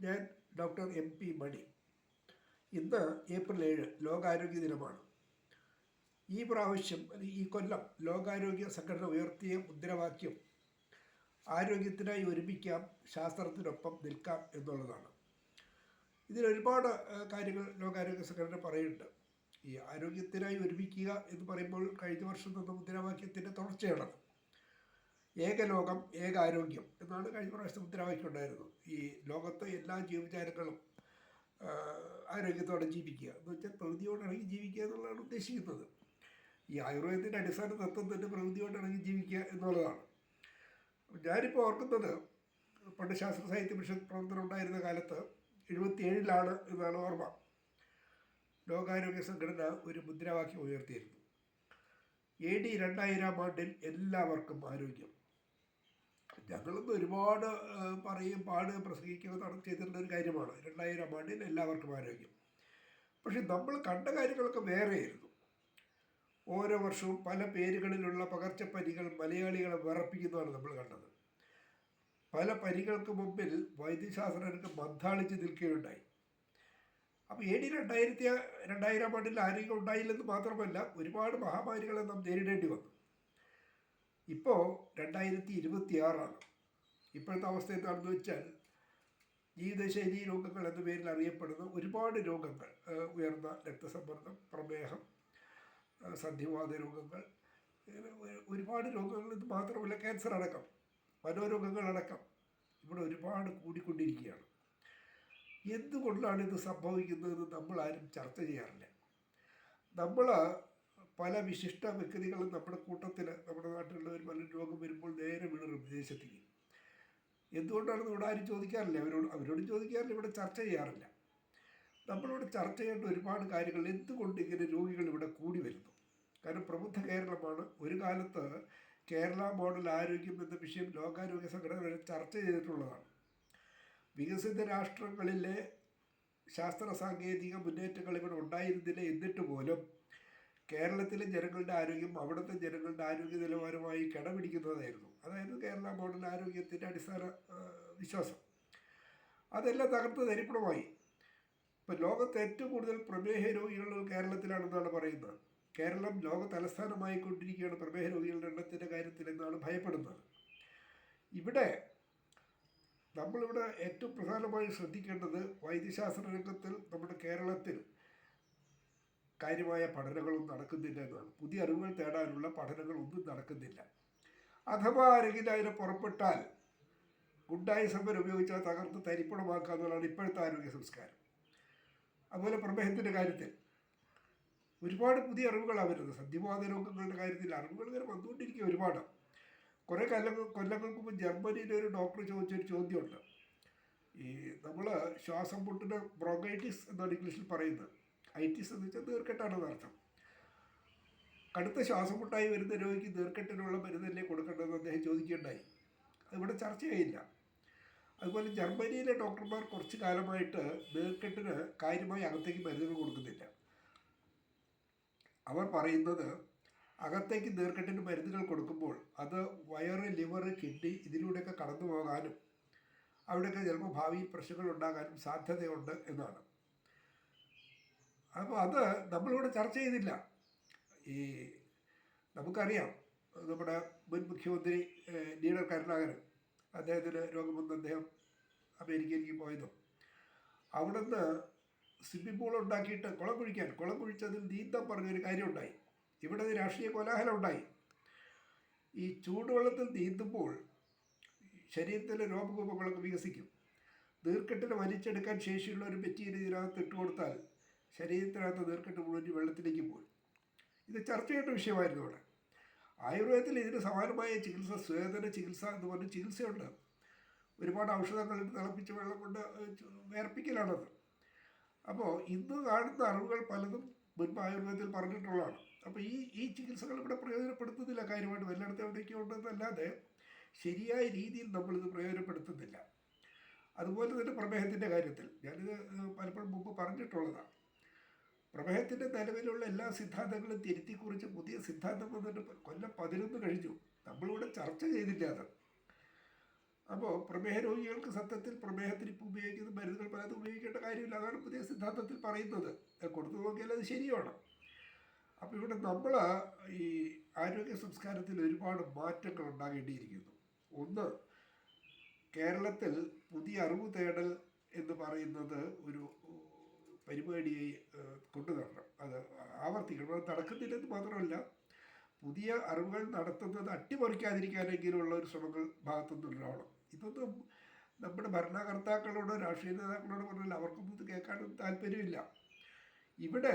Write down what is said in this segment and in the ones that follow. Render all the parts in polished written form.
ഞാൻ doctor MP മണി. ഇന്ന് April 7 ലോകാരോഗ്യ ദിനമാണ്. ഈ പ്രാവശ്യം ഈ കൊല്ലം ലോകാരോഗ്യ സംഘടന ഉയർത്തിയ മുദ്രാവാക്യം ആരോഗ്യത്തിനായി ഒരുമിക്കാം, ശാസ്ത്രത്തിനൊപ്പം നിൽക്കാം എന്നുള്ളതാണ്. ഇതിലൊരുപാട് കാര്യങ്ങൾ ലോകാരോഗ്യ സംഘടന പറയുന്നുണ്ട്. ഈ ആരോഗ്യത്തിനായി ഒരുമിക്കുക എന്ന് പറയുമ്പോൾ കഴിഞ്ഞ വർഷം തന്ന മുദ്രാവാക്യത്തിൻ്റെ തുടർച്ചയാണത്. ഏക ലോകം ഏക ആരോഗ്യം എന്നാണ് കഴിഞ്ഞ പ്രാവശ്യത്തെ മുദ്രാവാക്യം ഉണ്ടായിരുന്നു. ഈ ലോകത്തെ എല്ലാ ജീവജാലങ്ങളും ആരോഗ്യത്തോടെ ജീവിക്കുക എന്ന് വെച്ചാൽ പ്രകൃതിയോടിണങ്ങി ജീവിക്കുക എന്നുള്ളതാണ് ഉദ്ദേശിക്കുന്നത്. ഈ ആയുർവേദത്തിൻ്റെ അടിസ്ഥാന തത്വം തന്നെ പ്രകൃതിയോടിണങ്ങി ജീവിക്കുക എന്നുള്ളതാണ്. ഞാനിപ്പോൾ ഓർക്കുന്നത്, പണ്ട് ശാസ്ത്ര സാഹിത്യ പരിഷത്ത് പ്രവർത്തനം ഉണ്ടായിരുന്ന കാലത്ത് 77 എന്നാണ് ഓർമ്മ, ലോകാരോഗ്യ സംഘടന ഒരു മുദ്രാവാക്യം ഉയർത്തിയിരുന്നു. AD 2000 എല്ലാവർക്കും ആരോഗ്യം. ഞങ്ങളൊന്ന് ഒരുപാട് പാടുകയും പ്രസംഗിക്കുകയും ചെയ്തിട്ടുള്ള ഒരു കാര്യമാണ് 2000 എല്ലാവർക്കും ആരോഗ്യം. പക്ഷെ നമ്മൾ കണ്ട കാര്യങ്ങളൊക്കെ വേറെയായിരുന്നു. ഓരോ വർഷവും പല പേരുകളിലുള്ള പകർച്ചപ്പനികൾ മലയാളികളെ വിറപ്പിക്കുന്നതാണ് നമ്മൾ കണ്ടത്. പല പനികൾക്ക് മുമ്പിൽ വൈദ്യശാസ്ത്രജ്ഞർക്ക് മന്ദാളിച്ച് നിൽക്കുകയുണ്ടായി. അപ്പോൾ AD 2000 ആരോഗ്യം ഉണ്ടായില്ലെന്ന് മാത്രമല്ല, ഒരുപാട് മഹാമാരികളെ നാം നേരിടേണ്ടി വന്നു. ഇപ്പോൾ 2026. ഇപ്പോഴത്തെ അവസ്ഥ എന്താണെന്ന് വെച്ചാൽ, ജീവിതശൈലി രോഗങ്ങൾ എന്ന പേരിൽ അറിയപ്പെടുന്ന ഒരുപാട് രോഗങ്ങൾ, ഉയർന്ന രക്തസമ്മർദ്ദം, പ്രമേഹം, സന്ധിവാത രോഗങ്ങൾ, ഒരുപാട് രോഗങ്ങൾ, ഇത് മാത്രമല്ല ക്യാൻസർ അടക്കം, മനോരോഗങ്ങളടക്കം ഇവിടെ ഒരുപാട് കൂടിക്കൊണ്ടിരിക്കുകയാണ്. എന്തുകൊണ്ടാണ് ഇത് സംഭവിക്കുന്നതെന്ന് നമ്മളാരും ചർച്ച ചെയ്യാറില്ല. നമ്മൾ പല വിശിഷ്ട വ്യക്തികളും നമ്മുടെ കൂട്ടത്തിൽ, നമ്മുടെ നാട്ടിലുള്ളവർ പലരും രോഗം വരുമ്പോൾ നേരെ വീണും വിദേശത്തേക്ക്. എന്തുകൊണ്ടാണെന്ന് ഇവിടെ ആരും ചോദിക്കാറില്ല. അവരോട് ചോദിക്കാറില്ല, ഇവിടെ ചർച്ച ചെയ്യാറില്ല. നമ്മളിവിടെ ചർച്ച ചെയ്യേണ്ട ഒരുപാട് കാര്യങ്ങൾ, എന്തുകൊണ്ട് ഇങ്ങനെ രോഗികൾ ഇവിടെ കൂടി വരുന്നു. കാരണം പ്രബുദ്ധ കേരളമാണ്. ഒരു കാലത്ത് കേരള മോഡൽ ആരോഗ്യം എന്ന വിഷയം ലോകാരോഗ്യ സംഘടന വരെ ചർച്ച ചെയ്തിട്ടുള്ളതാണ്. വികസിത രാഷ്ട്രങ്ങളിലെ ശാസ്ത്ര സാങ്കേതിക മുന്നേറ്റങ്ങൾ ഇവിടെ ഉണ്ടായിരുന്നില്ല. എന്നിട്ട് പോലും കേരളത്തിലെ ജനങ്ങളുടെ ആരോഗ്യം അവിടുത്തെ ജനങ്ങളുടെ ആരോഗ്യ നിലവാരമായി കിടപിടിക്കുന്നതായിരുന്നു. അതായത് കേരള മോഡൽ ആരോഗ്യത്തിൻ്റെ അടിസ്ഥാന വിശ്വാസം. അതെല്ലാം തകർത്ത് തരിപ്പണമായി. ഇപ്പം ലോകത്ത് ഏറ്റവും കൂടുതൽ പ്രമേഹ രോഗികൾ കേരളത്തിലാണെന്നാണ് പറയുന്നത്. കേരളം ലോക തലസ്ഥാനമായി കൊണ്ടിരിക്കുകയാണ് പ്രമേഹ രോഗികളുടെ എണ്ണത്തിൻ്റെ കാര്യത്തിൽ എന്നാണ് ഭയപ്പെടുന്നത്. നമ്മളിവിടെ ഏറ്റവും പ്രധാനമായി ശ്രദ്ധിക്കേണ്ടത്, വൈദ്യശാസ്ത്ര രംഗത്തിൽ നമ്മുടെ കേരളത്തിൽ കാര്യമായ പഠനങ്ങളൊന്നും നടക്കുന്നില്ല എന്നാണ്. പുതിയ അറിവുകൾ തേടാനുള്ള പഠനങ്ങളൊന്നും നടക്കുന്നില്ല. അഥവാ ആരെങ്കിലും അതിനെ പുറപ്പെട്ടാൽ ഗുണ്ടായി സമരം ഉപയോഗിച്ചാൽ തകർത്ത് തരിപ്പണമാക്കുക എന്നുള്ളതാണ് ഇപ്പോഴത്തെ ആരോഗ്യ സംസ്കാരം. അതുപോലെ പ്രമേഹത്തിൻ്റെ കാര്യത്തിൽ ഒരുപാട് പുതിയ അറിവുകളാണ് വരുന്നത്. സന്ധിവാത രോഗങ്ങളുടെ കാര്യത്തിൽ അറിവുകൾ ഇങ്ങനെ വന്നുകൊണ്ടിരിക്കുക ഒരുപാട്. കുറേ കൊല്ലങ്ങൾക്ക് മുമ്പ് ജർമ്മനിയിലെ ഒരു ഡോക്ടർ ചോദിച്ചൊരു ചോദ്യമുണ്ട്. ഈ നമ്മൾ ശ്വാസം മുട്ടിന് ബ്രോങ്കൈറ്റിസ് എന്നാണ് ഇംഗ്ലീഷിൽ പറയുന്നത്. ഐറ്റിസ് എന്ന് വെച്ചാൽ നീർക്കെട്ടാണെന്ന് അർത്ഥം. കടുത്ത ശ്വാസം മുട്ടായി വരുന്ന രോഗിക്ക് നീർക്കെട്ടിനുള്ള മരുന്നല്ലേ കൊടുക്കേണ്ടതെന്ന് അദ്ദേഹം ചോദിക്കുകയുണ്ടായി. അതിവിടെ ചർച്ചയായില്ല. അതുപോലെ ജർമ്മനിയിലെ ഡോക്ടർമാർ കുറച്ച് കാലമായിട്ട് നീർക്കെട്ടിന് കാര്യമായി അകത്തേക്ക് മരുന്നുകൾ കൊടുക്കുന്നില്ല. അവർ പറയുന്നത്, അകത്തേക്ക് നീർക്കെട്ടിന് മരുന്നുകൾ കൊടുക്കുമ്പോൾ അത് വയറ്, ലിവർ, കിഡ്നി ഇതിലൂടെയൊക്കെ കടന്നു പോകാനും അവിടെയൊക്കെ ചിലപ്പോൾ ഭാവിയിൽ പ്രശ്നങ്ങൾ ഉണ്ടാകാനും സാധ്യതയുണ്ട് എന്നാണ്. അപ്പോൾ അത് നമ്മളിവിടെ ചർച്ച ചെയ്തില്ല. നമുക്കറിയാം, നമ്മുടെ മുൻ മുഖ്യമന്ത്രി ലീഡർ കരുണാകരൻ, അദ്ദേഹത്തിന് രോഗം വന്ന് അദ്ദേഹം അമേരിക്കയിലേക്ക് പോയതും അവിടുന്ന് സ്വിമ്മിംഗ് പൂൾ ഉണ്ടാക്കിയിട്ട് കുളം കുഴിച്ചതിൽ നീന്താൻ പറഞ്ഞൊരു കാര്യം ഉണ്ടായി. ഇവിടെ രാഷ്ട്രീയ കോലാഹലം ഉണ്ടായി. ഈ ചൂടുവെള്ളത്തിൽ നീന്തുമ്പോൾ ശരീരത്തിലെ രോമകൂപങ്ങളൊക്കെ വികസിക്കും. നീർക്കെട്ടിനെ വലിച്ചെടുക്കാൻ ശേഷിയുള്ള ഒരു മെറ്റീരിയൽ ഇതിനകത്ത് ഇട്ടുകൊടുത്താൽ ശരീരത്തിനകത്ത് നീർക്കെട്ട് മുഴുവൻ വെള്ളത്തിലേക്ക് പോകും. ഇത് ചർച്ച ചെയ്യേണ്ട വിഷയമായിരുന്നു ഇവിടെ. ആയുർവേദത്തിൽ ഇതിന് സമാനമായ ചികിത്സ, സ്വേദന ചികിത്സ എന്ന് പറഞ്ഞ ചികിത്സയുണ്ട്. ഒരുപാട് ഔഷധങ്ങൾ തിളപ്പിച്ച വെള്ളം കൊണ്ട് വേർപ്പിക്കലാണത്. അപ്പോൾ ഇന്ന് കാണുന്ന അറിവുകൾ പലതും മുൻപ് ആയുർവേദത്തിൽ പറഞ്ഞിട്ടുള്ളതാണ്. അപ്പോൾ ഈ ചികിത്സകൾ ഇവിടെ പ്രയോജനപ്പെടുത്തുന്നില്ല. കാര്യമായിട്ട് എല്ലായിടത്തും എവിടെയൊക്കെ ഉണ്ടെന്നല്ലാതെ ശരിയായ രീതിയിൽ നമ്മളിത് പ്രയോജനപ്പെടുത്തുന്നില്ല. അതുപോലെ തന്നെ പ്രമേഹത്തിൻ്റെ കാര്യത്തിൽ ഞാനിത് പലപ്പോഴും മുമ്പ് പറഞ്ഞിട്ടുള്ളതാണ്. പ്രമേഹത്തിൻ്റെ നിലവിലുള്ള എല്ലാ സിദ്ധാന്തങ്ങളും തിരുത്തിക്കുറിച്ച് പുതിയ സിദ്ധാന്തം വന്നിട്ട് കൊല്ലം 11 കഴിഞ്ഞു. നമ്മളിവിടെ ചർച്ച ചെയ്തില്ല അത്. അപ്പോൾ പ്രമേഹ രോഗികൾക്ക് സത്യത്തിൽ പ്രമേഹത്തിന് ഇപ്പോൾ ഉപയോഗിക്കുന്ന മരുന്നുകൾ പലതും ഉപയോഗിക്കേണ്ട കാര്യമില്ല. അതാണ് പുതിയ സിദ്ധാന്തത്തിൽ പറയുന്നത്. കൊടുത്തു നോക്കിയാൽ അത് ശരിയാണ്. അപ്പോൾ ഇവിടെ നമ്മൾ ഈ ആരോഗ്യ സംസ്കാരത്തിൽ ഒരുപാട് മാറ്റങ്ങൾ ഉണ്ടാകേണ്ടിയിരിക്കുന്നു. ഒന്ന്, കേരളത്തിൽ പുതിയ അറിവ് തേടൽ എന്ന് പറയുന്നത് ഒരു പരിപാടിയെ കൊണ്ടു നടക്കണം. അത് ആവർത്തിക്കണം. അത് നടക്കുന്നില്ലെന്ന് മാത്രമല്ല, പുതിയ അറിവുകൾ നടത്തുന്നത് അട്ടിമറിക്കാതിരിക്കാനെങ്കിലുള്ള ഒരു ശ്രമങ്ങൾ ഭാഗത്തുനിന്നുണ്ടാവണം. ഇതൊന്നും നമ്മുടെ ഭരണകർത്താക്കളോടോ രാഷ്ട്രീയ നേതാക്കളോടോ പറഞ്ഞാൽ അവർക്കൊന്നും ഇത് കേൾക്കാനും താല്പര്യമില്ല. ഇവിടെ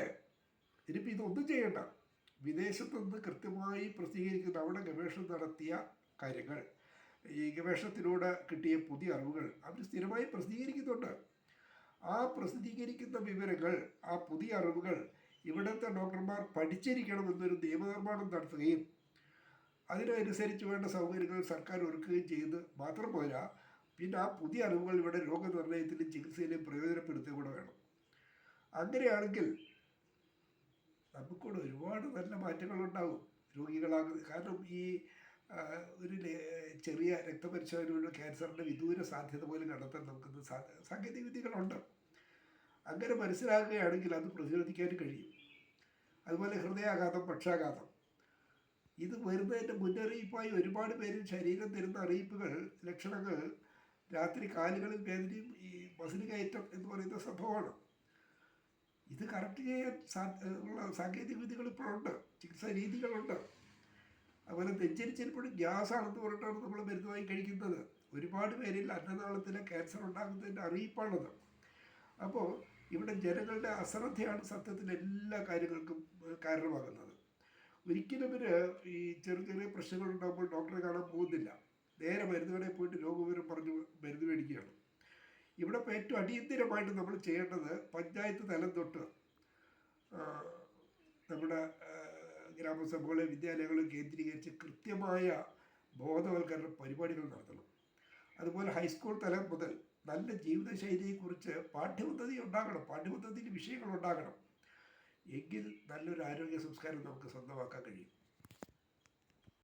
ഇനിയിപ്പോൾ ഇതൊന്നും ചെയ്യണ്ട. വിദേശത്തുനിന്ന് കൃത്യമായി പ്രസിദ്ധീകരിക്കുന്ന അവിടെ ഗവേഷണം നടത്തിയ കാര്യങ്ങൾ, ഈ ഗവേഷണത്തിലൂടെ കിട്ടിയ പുതിയ അറിവുകൾ അവർ സ്ഥിരമായി പ്രസിദ്ധീകരിക്കുന്നുണ്ട്. ആ പ്രസിദ്ധീകരിക്കുന്ന വിവരങ്ങൾ, ആ പുതിയ അറിവുകൾ ഇവിടുത്തെ ഡോക്ടർമാർ പഠിച്ചിരിക്കണമെന്നൊരു നിയമനിർമ്മാണം നടത്തുകയും അതിനനുസരിച്ച് വേണ്ട സൗകര്യങ്ങൾ സർക്കാർ ഒരുക്കുകയും ചെയ്ത് മാത്രം പോരാ, പിന്നെ ആ പുതിയ അറിവുകൾ ഇവിടെ രോഗനിർണയത്തിലും ചികിത്സയിലും പ്രയോജനപ്പെടുത്തുക കൂടെ വേണം. അങ്ങനെയാണെങ്കിൽ നമുക്കൂടെ ഒരുപാട് നല്ല മാറ്റങ്ങളുണ്ടാകും രോഗികളാകുന്നത്. കാരണം ഈ ഒരു ചെറിയ രക്തപരിശോധനയുടെ ക്യാൻസറിൻ്റെ വിദൂര സാധ്യത പോലും കണ്ടെത്താൻ നമുക്ക് സാങ്കേതിക വിദ്യകളുണ്ട്. അങ്ങനെ മനസ്സിലാക്കുകയാണെങ്കിൽ അത് പ്രതിരോധിക്കാനും കഴിയും. അതുപോലെ ഹൃദയാഘാതം, പക്ഷാഘാതം, ഇത് വരുന്നതിൻ്റെ മുന്നറിയിപ്പായി ഒരുപാട് പേരും ശരീരം തരുന്ന അറിയിപ്പുകൾ, ലക്ഷണങ്ങൾ രാത്രി കാലുകളിൽ വേദനയും ഈ മസിൽ കയറ്റം എന്ന് പറയുന്ന സംഭവമാണ്. ഇത് കറക്റ്റ് ചെയ്യാൻ ഉള്ള സാങ്കേതിക വിദ്യകൾ ഇപ്പോഴുണ്ട്, ചികിത്സാ രീതികളുണ്ട്. അതുപോലെ നെഞ്ചരിച്ചിരിപ്പോഴും ഗ്യാസാണെന്ന് പറഞ്ഞിട്ടാണ് നമ്മൾ മരുന്നുമായി കഴിക്കുന്നത്. ഒരുപാട് പേരിൽ അന്നനാളത്തിലെ ക്യാൻസർ ഉണ്ടാകുന്നതിൻ്റെ അറിയിപ്പാണത്. അപ്പോൾ ഇവിടെ ജനങ്ങളുടെ അശ്രദ്ധയാണ് സത്യത്തിൽ എല്ലാ കാര്യങ്ങൾക്കും കാരണമാകുന്നത്. ഒരിക്കലും ഇവർ ഈ ചെറിയ ചെറിയ പ്രശ്നങ്ങൾ ഉണ്ടാകുമ്പോൾ ഡോക്ടറെ കാണാൻ പോകുന്നില്ല. നേരെ മരുന്ന് കടയിൽ പോയിട്ട് രോഗവിവരം പറഞ്ഞ് മരുന്ന് മേടിക്കുകയാണ്. ഇവിടെ ഇപ്പോൾ ഏറ്റവും അടിയന്തിരമായിട്ട് നമ്മൾ ചെയ്യേണ്ടത് പഞ്ചായത്ത് തലം തൊട്ട് നമ്മുടെ ഗ്രാമസഭകളെ വിദ്യാലയങ്ങളും കേന്ദ്രീകരിച്ച് കൃത്യമായ ബോധവൽക്കരണ പരിപാടികൾ നടത്തണം. അതുപോലെ ഹൈസ്കൂൾ തലം മുതൽ നല്ല ജീവിതശൈലിയെക്കുറിച്ച് പാഠ്യപദ്ധതി ഉണ്ടാകണം, പാഠ്യപദ്ധതിയിൽ വിഷയങ്ങൾ ഉണ്ടാകണം. എങ്കിൽ നല്ലൊരു ആരോഗ്യ സംസ്കാരം നമുക്ക് സ്വന്തമാക്കാൻ കഴിയും.